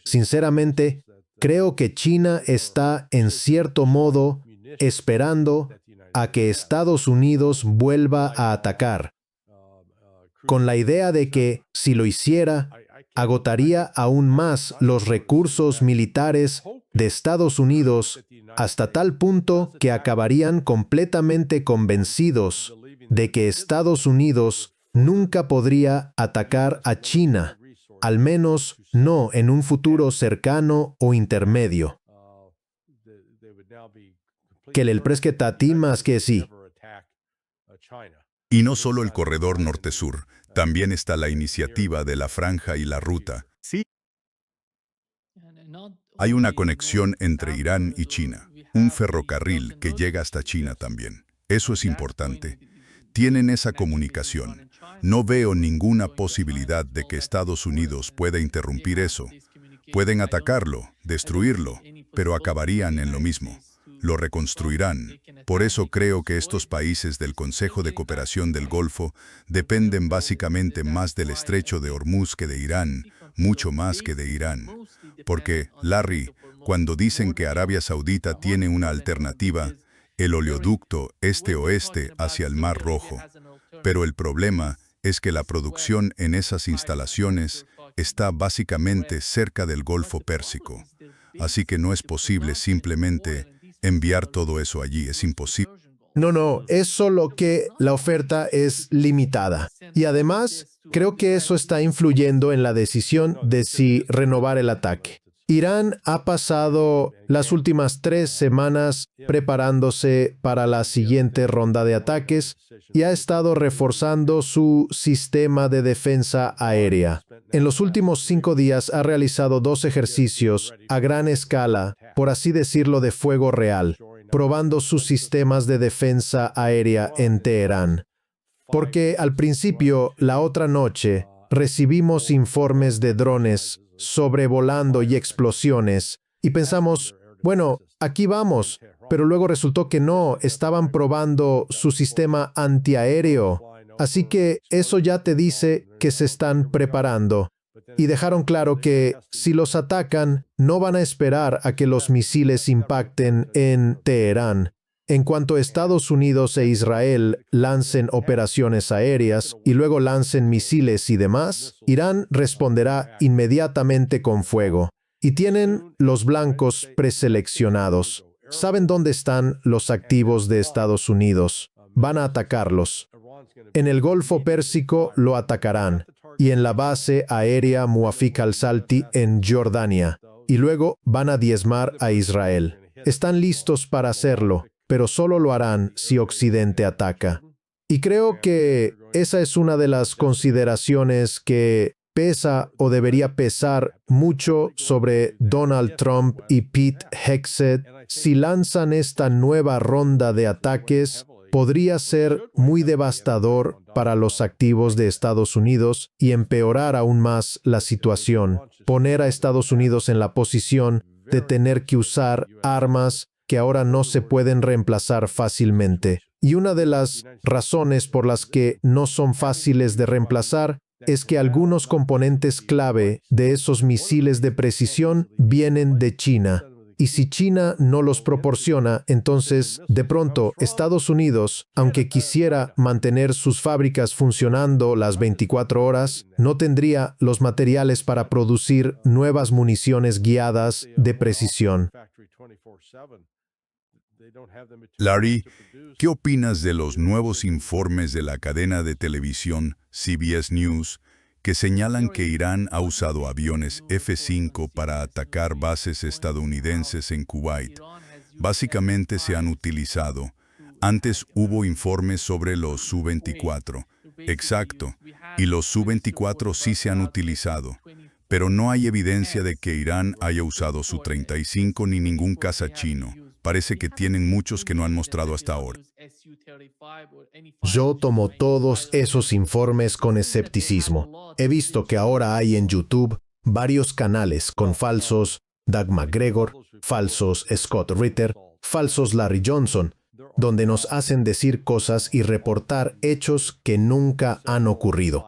Sinceramente, creo que China está, en cierto modo, esperando a que Estados Unidos vuelva a atacar, con la idea de que, si lo hiciera, agotaría aún más los recursos militares de Estados Unidos hasta tal punto que acabarían completamente convencidos de que Estados Unidos nunca podría atacar a China, al menos no en un futuro cercano o intermedio. Que el presquetati más que sí. Y no solo el corredor norte-sur, también está la iniciativa de la franja y la ruta. Sí, Hay una conexión entre Irán y China, un ferrocarril que llega hasta China también. Eso es importante. Tienen esa comunicación. No veo ninguna posibilidad de que Estados Unidos pueda interrumpir eso. Pueden atacarlo, destruirlo, pero acabarían en lo mismo. Lo reconstruirán. Por eso creo que estos países del Consejo de Cooperación del Golfo dependen básicamente más del estrecho de Hormuz que de Irán, mucho más que de Irán. Porque, Larry, cuando dicen que Arabia Saudita tiene una alternativa, el oleoducto este-oeste hacia el Mar Rojo. Pero el problema es que la producción en esas instalaciones está básicamente cerca del Golfo Pérsico. Así que no es posible simplemente enviar todo eso allí, es imposible. No, es solo que la oferta es limitada. Y además, creo que eso está influyendo en la decisión de si renovar el ataque. Irán ha pasado las últimas 3 semanas preparándose para la siguiente ronda de ataques y ha estado reforzando su sistema de defensa aérea. En los últimos 5 días ha realizado 2 ejercicios a gran escala, por así decirlo, de fuego real, probando sus sistemas de defensa aérea en Teherán. Porque al principio, la otra noche, recibimos informes de drones sobrevolando y explosiones, y pensamos, bueno, aquí vamos, pero luego resultó que no, estaban probando su sistema antiaéreo, así que eso ya te dice que se están preparando. Y dejaron claro que si los atacan, no van a esperar a que los misiles impacten en Teherán. En cuanto Estados Unidos e Israel lancen operaciones aéreas y luego lancen misiles y demás, Irán responderá inmediatamente con fuego. Y tienen los blancos preseleccionados. Saben dónde están los activos de Estados Unidos. Van a atacarlos. En el Golfo Pérsico lo atacarán. Y en la base aérea Muafiq al-Salti en Jordania. Y luego van a diezmar a Israel. Están listos para hacerlo, pero solo lo harán si Occidente ataca. Y creo que esa es una de las consideraciones que pesa o debería pesar mucho sobre Donald Trump y Pete Hegseth. Si lanzan esta nueva ronda de ataques, podría ser muy devastador para los activos de Estados Unidos y empeorar aún más la situación, poner a Estados Unidos en la posición de tener que usar armas que ahora no se pueden reemplazar fácilmente. Y una de las razones por las que no son fáciles de reemplazar es que algunos componentes clave de esos misiles de precisión vienen de China. Y si China no los proporciona, entonces, de pronto, Estados Unidos, aunque quisiera mantener sus fábricas funcionando las 24 horas, no tendría los materiales para producir nuevas municiones guiadas de precisión. Larry, ¿qué opinas de los nuevos informes de la cadena de televisión CBS News que señalan que Irán ha usado aviones F-5 para atacar bases estadounidenses en Kuwait? Básicamente se han utilizado. Antes hubo informes sobre los Su-24. Exacto. Y los Su-24 sí se han utilizado. Pero no hay evidencia de que Irán haya usado Su-35 ni ningún caza chino. Parece que tienen muchos que no han mostrado hasta ahora. Yo tomo todos esos informes con escepticismo. He visto que ahora hay en YouTube varios canales con falsos Doug McGregor, falsos Scott Ritter, falsos Larry Johnson, donde nos hacen decir cosas y reportar hechos que nunca han ocurrido.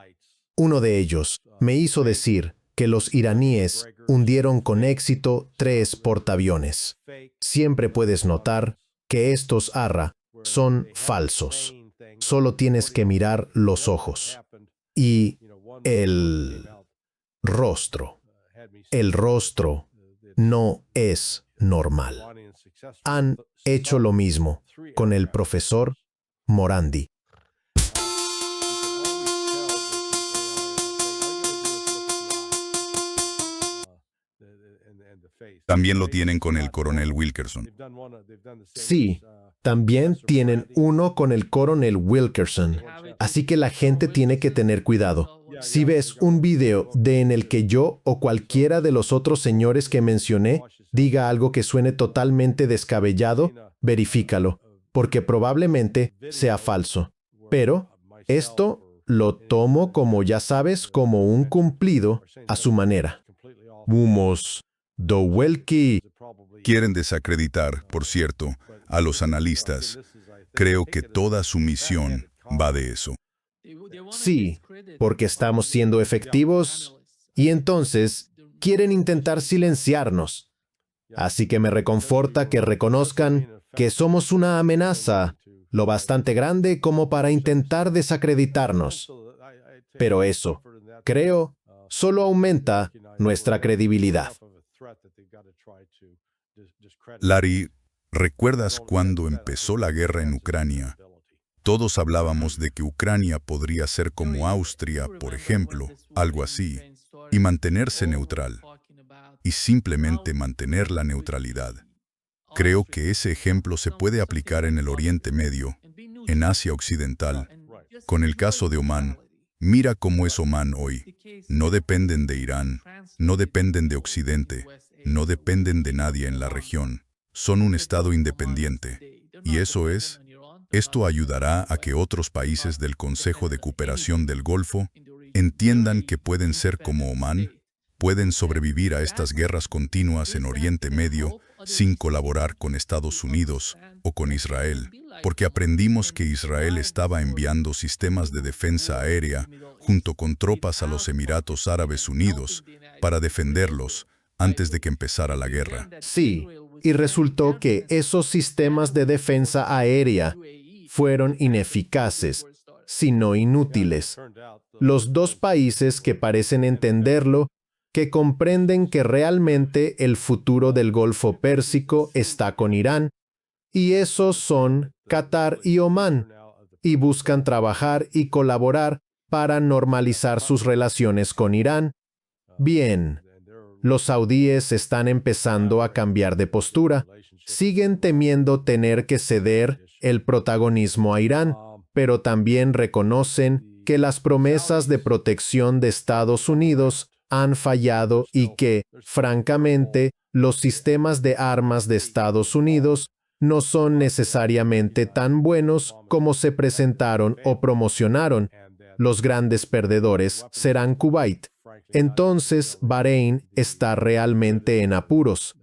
Uno de ellos me hizo decir que los iraníes hundieron con éxito 3 portaaviones. Siempre puedes notar que estos son falsos. Solo tienes que mirar los ojos. Y el rostro. El rostro no es normal. Han hecho lo mismo con el profesor Morandi. También lo tienen con el coronel Wilkerson. Sí, también tienen uno con el coronel Wilkerson. Así que la gente tiene que tener cuidado. Si ves un video en el que yo o cualquiera de los otros señores que mencioné diga algo que suene totalmente descabellado, verifícalo, porque probablemente sea falso. Pero esto lo tomo como, ya sabes, como un cumplido a su manera. Humos. Dowelki. Quieren desacreditar, por cierto, a los analistas. Creo que toda su misión va de eso. Sí, porque estamos siendo efectivos y entonces quieren intentar silenciarnos. Así que me reconforta que reconozcan que somos una amenaza lo bastante grande como para intentar desacreditarnos. Pero eso, creo, solo aumenta nuestra credibilidad. Larry, ¿recuerdas cuando empezó la guerra en Ucrania? Todos hablábamos de que Ucrania podría ser como Austria, por ejemplo, algo así, y mantenerse neutral, y simplemente mantener la neutralidad. Creo que ese ejemplo se puede aplicar en el Oriente Medio, en Asia Occidental. Con el caso de Omán, mira cómo es Omán hoy. No dependen de Irán, no dependen de Occidente, no dependen de nadie en la región. Son un estado independiente. Y esto ayudará a que otros países del Consejo de Cooperación del Golfo entiendan que pueden ser como Omán, pueden sobrevivir a estas guerras continuas en Oriente Medio sin colaborar con Estados Unidos o con Israel. porque aprendimos que Israel estaba enviando sistemas de defensa aérea junto con tropas a los Emiratos Árabes Unidos para defenderlos antes de que empezara la guerra. Sí, y resultó que esos sistemas de defensa aérea fueron ineficaces, sino inútiles. Los dos países que parecen entenderlo, que comprenden que realmente el futuro del Golfo Pérsico está con Irán, y esos son Qatar y Omán, y buscan trabajar y colaborar para normalizar sus relaciones con Irán. Bien, los saudíes están empezando a cambiar de postura. Siguen temiendo tener que ceder el protagonismo a Irán, pero también reconocen que las promesas de protección de Estados Unidos han fallado y que, francamente, los sistemas de armas de Estados Unidos no son necesariamente tan buenos como se presentaron o promocionaron. Los grandes perdedores serán Kuwait. Entonces, Bahrein está realmente en apuros.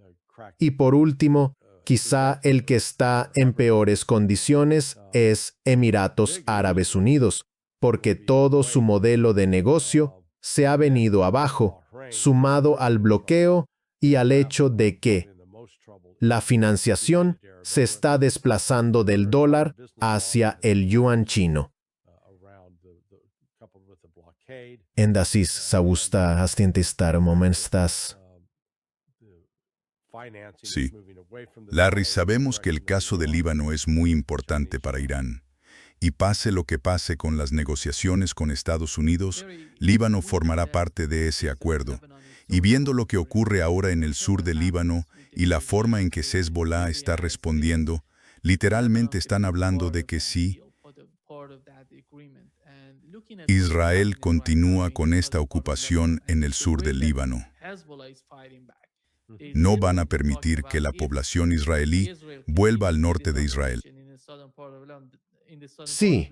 Y por último, quizá el que está en peores condiciones es Emiratos Árabes Unidos, porque todo su modelo de negocio se ha venido abajo, sumado al bloqueo y al hecho de que la financiación se está desplazando del dólar hacia el yuan chino. Endasis sausta hastintistar momentas. Sí. Larry, sabemos que el caso del Líbano es muy importante para Irán. Y pase lo que pase con las negociaciones con Estados Unidos, Líbano formará parte de ese acuerdo. Y viendo lo que ocurre ahora en el sur del Líbano y la forma en que Hezbollah está respondiendo, literalmente están hablando de que sí, Israel continúa con esta ocupación en el sur del Líbano. No van a permitir que la población israelí vuelva al norte de Israel. Sí,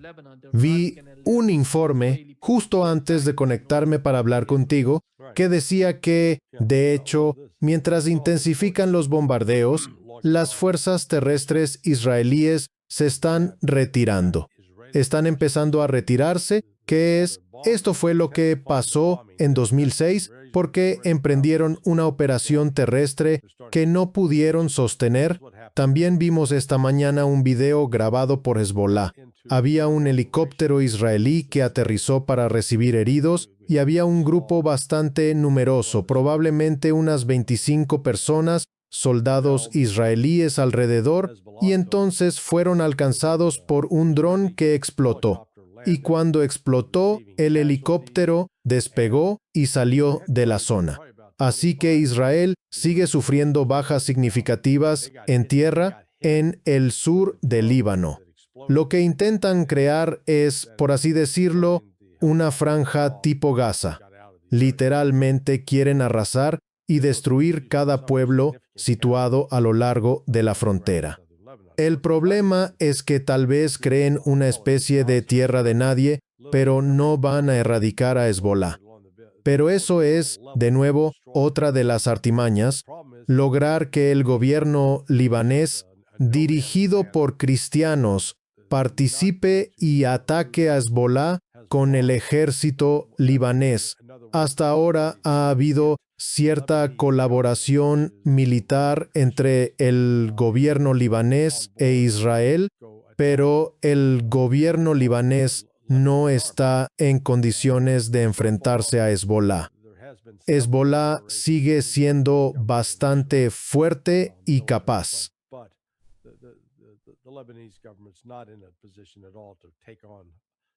vi un informe justo antes de conectarme para hablar contigo que decía que, de hecho, mientras intensifican los bombardeos, las fuerzas terrestres israelíes se están retirando. Están empezando a retirarse, esto fue lo que pasó en 2006 porque emprendieron una operación terrestre que no pudieron sostener. También vimos esta mañana un video grabado por Hezbollah. Había un helicóptero israelí que aterrizó para recibir heridos y había un grupo bastante numeroso, probablemente unas 25 personas, soldados israelíes alrededor, y entonces fueron alcanzados por un dron que explotó. Y cuando explotó, el helicóptero despegó y salió de la zona. Así que Israel sigue sufriendo bajas significativas en tierra en el sur del Líbano. Lo que intentan crear es, por así decirlo, una franja tipo Gaza. Literalmente quieren arrasar y destruir cada pueblo situado a lo largo de la frontera. El problema es que tal vez creen una especie de tierra de nadie, pero no van a erradicar a Hezbollah. Pero eso es, de nuevo, otra de las artimañas, lograr que el gobierno libanés, dirigido por cristianos, participe y ataque a Hezbollah con el ejército libanés. Hasta ahora ha habido cierta colaboración militar entre el gobierno libanés e Israel, pero el gobierno libanés no está en condiciones de enfrentarse a Hezbollah. Hezbollah sigue siendo bastante fuerte y capaz.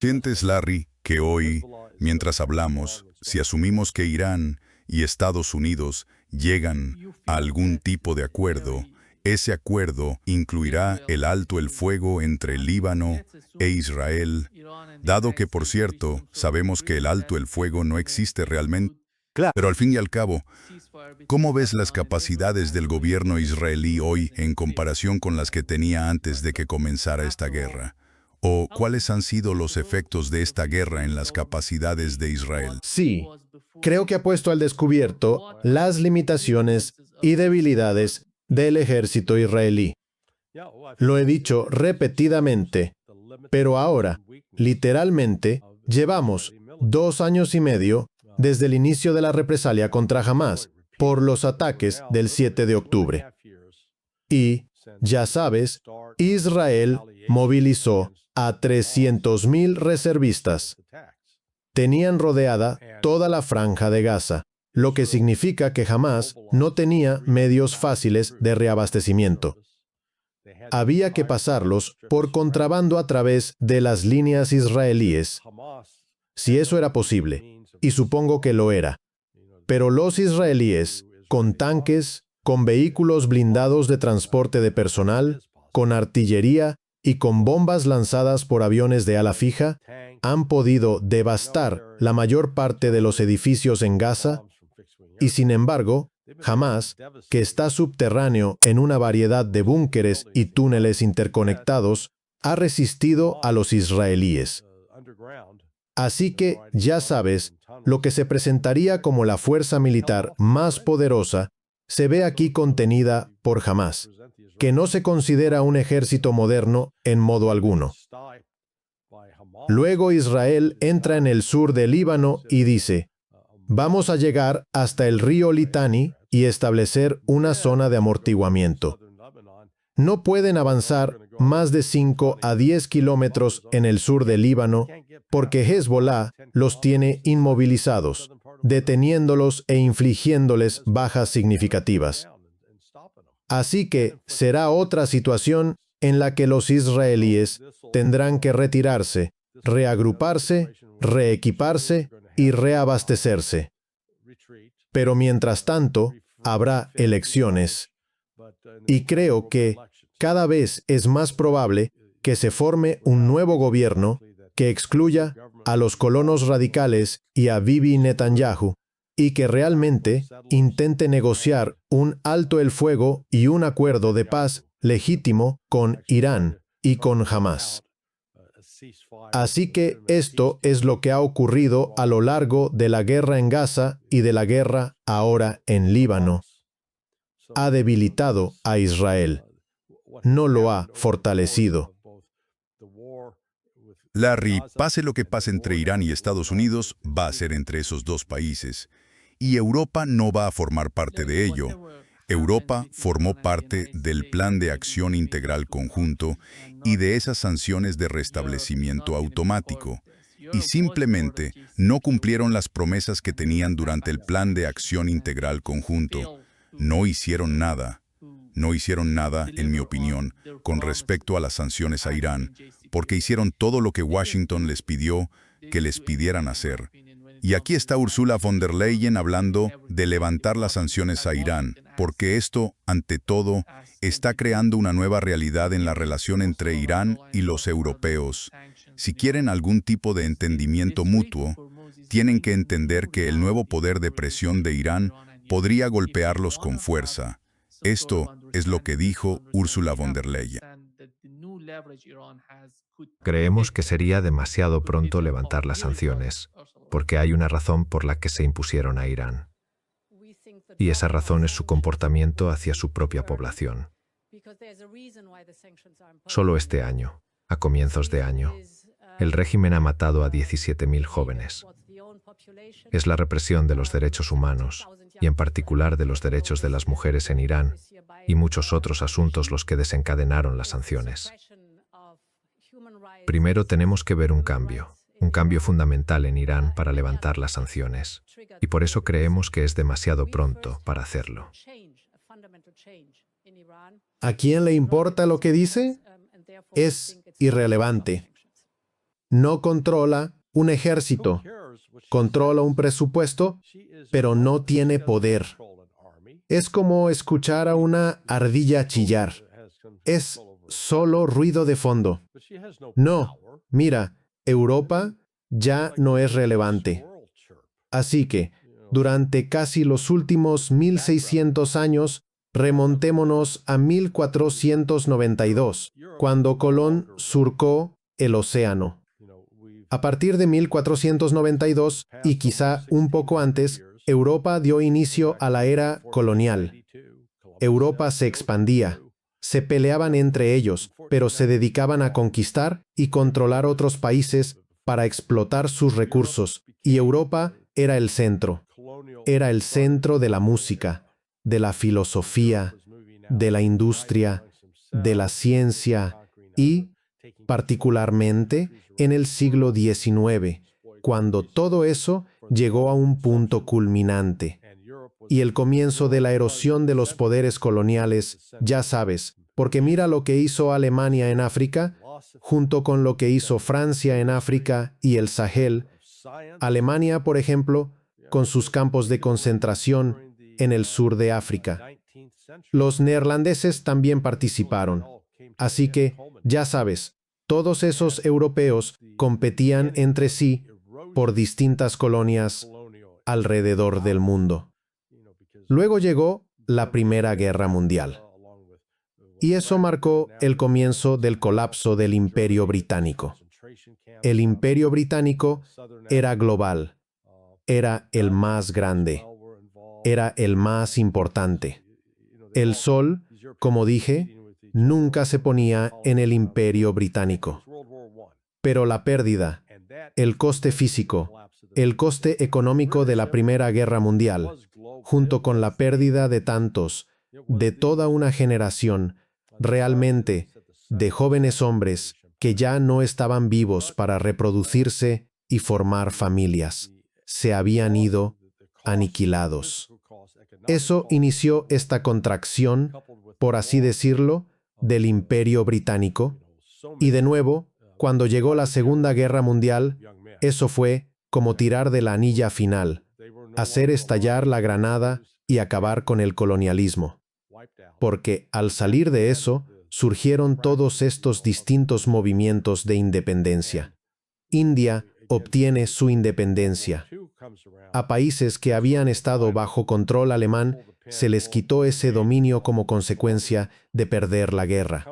¿Sientes, Larry, que hoy, mientras hablamos, si asumimos que Irán y Estados Unidos llegan a algún tipo de acuerdo, ese acuerdo incluirá el alto el fuego entre Líbano e Israel, dado que, por cierto, sabemos que el alto el fuego no existe realmente? Claro. Pero al fin y al cabo, ¿cómo ves las capacidades del gobierno israelí hoy en comparación con las que tenía antes de que comenzara esta guerra? ¿O cuáles han sido los efectos de esta guerra en las capacidades de Israel? Sí, creo que ha puesto al descubierto las limitaciones y debilidades del ejército israelí. Lo he dicho repetidamente, pero ahora, literalmente, llevamos 2 años y medio desde el inicio de la represalia contra Hamás por los ataques del 7 de octubre. Y, ya sabes, Israel movilizó a 300.000 reservistas. Tenían rodeada toda la franja de Gaza, lo que significa que Hamás no tenía medios fáciles de reabastecimiento. Había que pasarlos por contrabando a través de las líneas israelíes, si eso era posible, y supongo que lo era. Pero los israelíes, con tanques, con vehículos blindados de transporte de personal, con artillería y con bombas lanzadas por aviones de ala fija, han podido devastar la mayor parte de los edificios en Gaza y, sin embargo, Hamás, que está subterráneo en una variedad de búnkeres y túneles interconectados, ha resistido a los israelíes. Así que, ya sabes, lo que se presentaría como la fuerza militar más poderosa se ve aquí contenida por Hamás, que no se considera un ejército moderno en modo alguno. Luego Israel entra en el sur del Líbano y dice: vamos a llegar hasta el río Litani y establecer una zona de amortiguamiento. No pueden avanzar más de 5 a 10 kilómetros en el sur del Líbano porque Hezbollah los tiene inmovilizados, deteniéndolos e infligiéndoles bajas significativas. Así que será otra situación en la que los israelíes tendrán que retirarse, reagruparse, reequiparse y reabastecerse. Pero mientras tanto, habrá elecciones. Y creo que cada vez es más probable que se forme un nuevo gobierno que excluya a los colonos radicales y a Bibi Netanyahu, y que realmente intente negociar un alto el fuego y un acuerdo de paz legítimo con Irán y con Hamás. Así que esto es lo que ha ocurrido a lo largo de la guerra en Gaza y de la guerra ahora en Líbano. Ha debilitado a Israel. No lo ha fortalecido. Larry, pase lo que pase entre Irán y Estados Unidos, va a ser entre esos dos países. Y Europa no va a formar parte de ello. Europa formó parte del Plan de Acción Integral Conjunto y de esas sanciones de restablecimiento automático. Y simplemente no cumplieron las promesas que tenían durante el Plan de Acción Integral Conjunto. No hicieron nada. No hicieron nada, en mi opinión, con respecto a las sanciones a Irán, porque hicieron todo lo que Washington les pidió que les pidieran hacer. Y aquí está Ursula von der Leyen hablando de levantar las sanciones a Irán, porque esto, ante todo, está creando una nueva realidad en la relación entre Irán y los europeos. Si quieren algún tipo de entendimiento mutuo, tienen que entender que el nuevo poder de presión de Irán podría golpearlos con fuerza. Esto es lo que dijo Ursula von der Leyen. Creemos que sería demasiado pronto levantar las sanciones, porque hay una razón por la que se impusieron a Irán. Y esa razón es su comportamiento hacia su propia población. Solo este año, a comienzos de año, el régimen ha matado a 17.000 jóvenes. Es la represión de los derechos humanos, y en particular de los derechos de las mujeres en Irán, y muchos otros asuntos los que desencadenaron las sanciones. Primero tenemos que ver un cambio fundamental en Irán para levantar las sanciones, y por eso creemos que es demasiado pronto para hacerlo. ¿A quién le importa lo que dice? Es irrelevante. No controla un ejército, controla un presupuesto, pero no tiene poder. Es como escuchar a una ardilla chillar. Es solo ruido de fondo. No, mira, Europa ya no es relevante. Así que, durante casi los últimos 1600 años, remontémonos a 1492, cuando Colón surcó el océano. A partir de 1492, y quizá un poco antes, Europa dio inicio a la era colonial. Europa se expandía. se peleaban entre ellos, pero se dedicaban a conquistar y controlar otros países para explotar sus recursos, y Europa era el centro. Era el centro de la música, de la filosofía, de la industria, de la ciencia y, particularmente, en el siglo XIX, cuando todo eso llegó a un punto culminante. Y el comienzo de la erosión de los poderes coloniales, ya sabes, porque mira lo que hizo Alemania en África, junto con lo que hizo Francia en África y el Sahel. Alemania, por ejemplo, con sus campos de concentración en el sur de África. Los neerlandeses también participaron. Así que, ya sabes, todos esos europeos competían entre sí por distintas colonias alrededor del mundo. Luego llegó la Primera Guerra Mundial. Y eso marcó el comienzo del colapso del Imperio Británico. El Imperio Británico era global, era el más grande, era el más importante. El sol, como dije, nunca se ponía en el Imperio Británico. Pero la pérdida, el coste físico, el coste económico de la Primera Guerra Mundial, junto con la pérdida de tantos, de toda una generación, realmente, de jóvenes hombres que ya no estaban vivos para reproducirse y formar familias, se habían ido aniquilados. Eso inició esta contracción, por así decirlo, del Imperio Británico, y de nuevo, cuando llegó la Segunda Guerra Mundial, eso fue como tirar de la anilla final, hacer estallar la granada y acabar con el colonialismo. Porque al salir de eso, surgieron todos estos distintos movimientos de independencia. India obtiene su independencia. A países que habían estado bajo control alemán, se les quitó ese dominio como consecuencia de perder la guerra.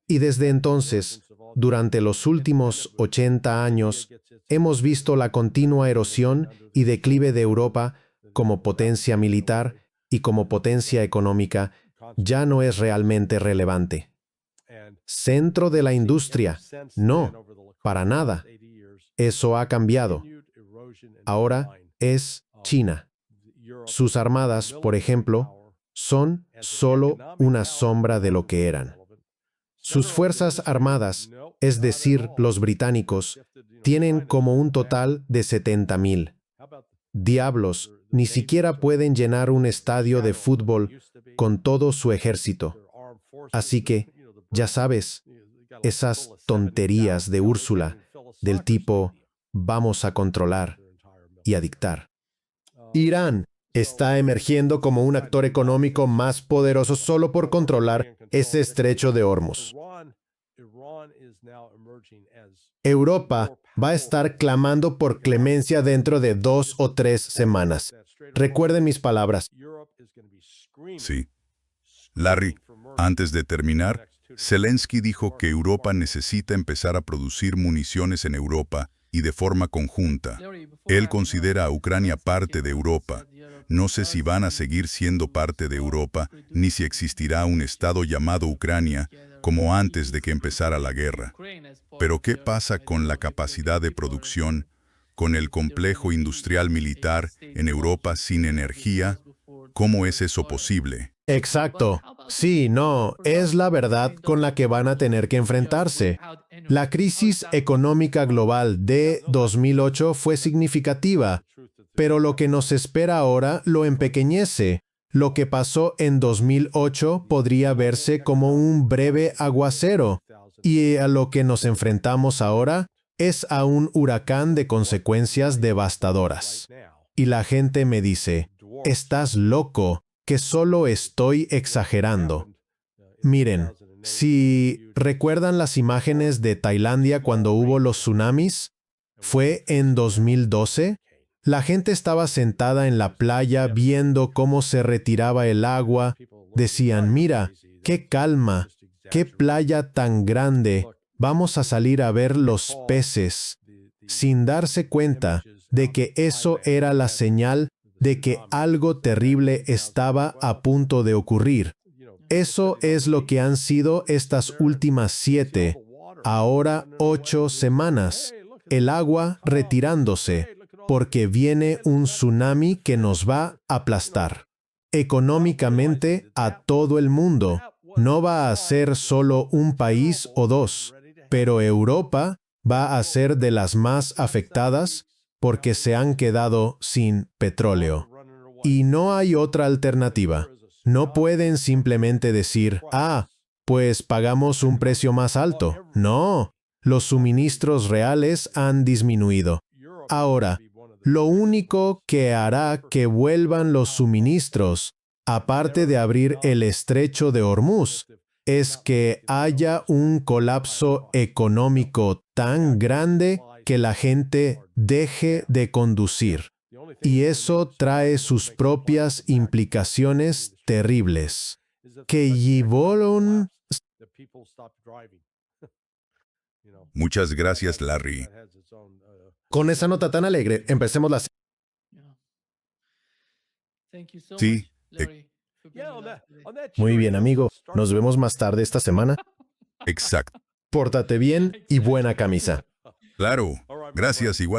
Y desde entonces, durante los últimos 80 años, hemos visto la continua erosión y declive de Europa como potencia militar y como potencia económica. Ya no es realmente relevante. Centro de la industria. No, para nada. Eso ha cambiado. Ahora es China. Sus armadas, por ejemplo, son solo una sombra de lo que eran. Sus fuerzas armadas, es decir, los británicos, tienen como un total de 70,000. Diablos, ni siquiera pueden llenar un estadio de fútbol con todo su ejército. Así que, ya sabes, esas tonterías de Úrsula, del tipo, vamos a controlar y a dictar. Irán está emergiendo como un actor económico más poderoso solo por controlar ese estrecho de Hormuz. Europa va a estar clamando por clemencia dentro de 2 o 3 semanas. Recuerden mis palabras. Sí. Larry, antes de terminar, Zelensky dijo que Europa necesita empezar a producir municiones en Europa y de forma conjunta. Él considera a Ucrania parte de Europa. No sé si van a seguir siendo parte de Europa, ni si existirá un Estado llamado Ucrania, como antes de que empezara la guerra. Pero ¿qué pasa con la capacidad de producción, con el complejo industrial militar en Europa sin energía? ¿Cómo es eso posible? Exacto. Sí, no, es la verdad con la que van a tener que enfrentarse. La crisis económica global de 2008 fue significativa, pero lo que nos espera ahora lo empequeñece. Lo que pasó en 2008 podría verse como un breve aguacero, y a lo que nos enfrentamos ahora es a un huracán de consecuencias devastadoras. Y la gente me dice, «Estás loco, que solo estoy exagerando». Miren, si recuerdan las imágenes de Tailandia cuando hubo los tsunamis, fue en 2012. La gente estaba sentada en la playa viendo cómo se retiraba el agua. Decían, mira, qué calma, qué playa tan grande, vamos a salir a ver los peces, sin darse cuenta de que eso era la señal de que algo terrible estaba a punto de ocurrir. Eso es lo que han sido estas últimas 7, ahora 8 semanas. El agua retirándose, porque viene un tsunami que nos va a aplastar. Económicamente a todo el mundo. No va a ser solo un país o dos, pero Europa va a ser de las más afectadas porque se han quedado sin petróleo. Y no hay otra alternativa. No pueden simplemente decir, pues pagamos un precio más alto. No, los suministros reales han disminuido. Ahora, lo único que hará que vuelvan los suministros, aparte de abrir el estrecho de Hormuz, es que haya un colapso económico tan grande que la gente deje de conducir. Y eso trae sus propias implicaciones terribles, que llevaron... Muchas gracias, Larry. Con esa nota tan alegre, empecemos la... Sí, Muy bien, amigo. Nos vemos más tarde esta semana. exacto. Pórtate bien y buena camisa. Claro. Gracias igual.